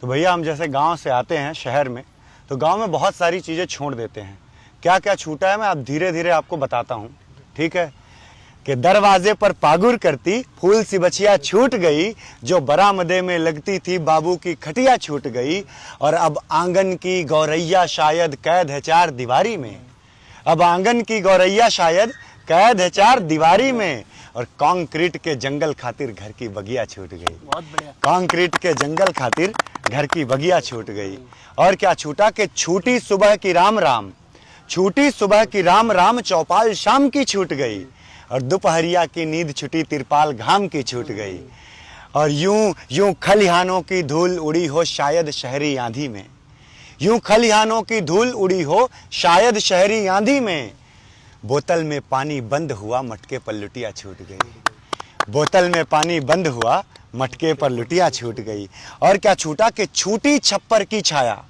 तो भैया हम जैसे गांव से आते हैं शहर में, तो गांव में बहुत सारी चीज़ें छोड़ देते हैं। क्या क्या छूटा है मैं अब धीरे धीरे आपको बताता हूँ, ठीक है। कि दरवाजे पर पागुर करती फूल सी बछिया छूट गई, जो बरामदे में लगती थी बाबू की खटिया छूट गई। और अब आंगन की गौरैया शायद कैद है चार दीवारी में, अब आंगन की गौरैया शायद कैद है चार दीवारी में। और कंक्रीट के जंगल खातिर घर की बगिया छूट गई। बहुत बढ़िया। कंक्रीट के जंगल खातिर घर की बगिया छूट गई। और क्या छूटा कि छूटी सुबह की राम राम, छूटी सुबह की राम राम, चौपाल शाम की छूट गई। और दोपहरिया की नींद छुटी, तिरपाल घाम की छूट गई। और यूं यूं खलिहानों की धूल उड़ी हो शायद शहरी आंधी में, यूं खलिहानों की धूल उड़ी हो शायद शहरी आंधी में। बोतल में पानी बंद हुआ, मटके पर लुटिया छूट गई। बोतल में पानी बंद हुआ, मटके पर लुटिया छूट गई। और क्या छूटा कि छूटी छप्पर की छाया,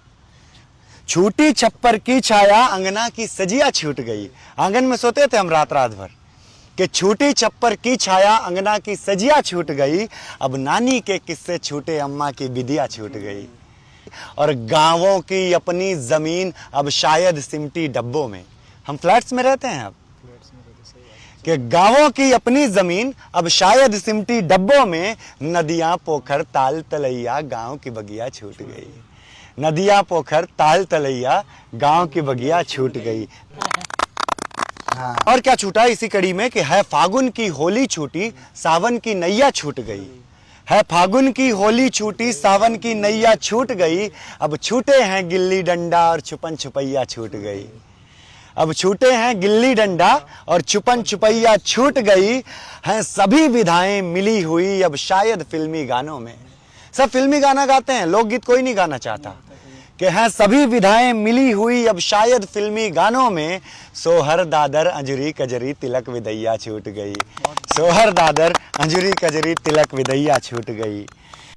छूटी छप्पर की छाया, अंगना की सजिया छूट गई। आंगन में सोते थे हम रात रात भर, कि छूटी छप्पर की छाया, अंगना की सजिया छूट गई। अब नानी के किस्से छूटे, अम्मा की बिदिया छूट गई। और गांवों की अपनी जमीन अब शायद सिमटी डब्बों में, हम फ्लैट्स में रहते हैं अब, कि गांवों की अपनी जमीन अब शायद सिमटी डब्बों में। नदियां पोखर ताल तलैया, गांव की बगिया छूट गई। नदियां पोखर ताल तलैया, गांव की बगिया छूट गई। हाँ। और क्या छूटा इसी कड़ी में कि है फागुन की होली छूटी, सावन की नैया छूट गई। है फागुन की होली छूटी, सावन की नैया छूट गई। अब छूटे हैं गिल्ली डंडा और छुपन छुपैया छूट गई। अब छूटे हैं गिल्ली डंडा और छुपन छुपैया छूट गई। हैं सभी विधाएं मिली हुई अब शायद फिल्मी गानों में। सब फिल्मी गाना गाते हैं, लोकगीत कोई नहीं गाना चाहता। कि हैं सभी विधाएं मिली हुई अब शायद फिल्मी गानों में। सोहर दादर अंजुरी कजरी तिलक विदैया छूट गई। सोहर दादर अंजुरी कजरी तिलक विदैया छूट गई।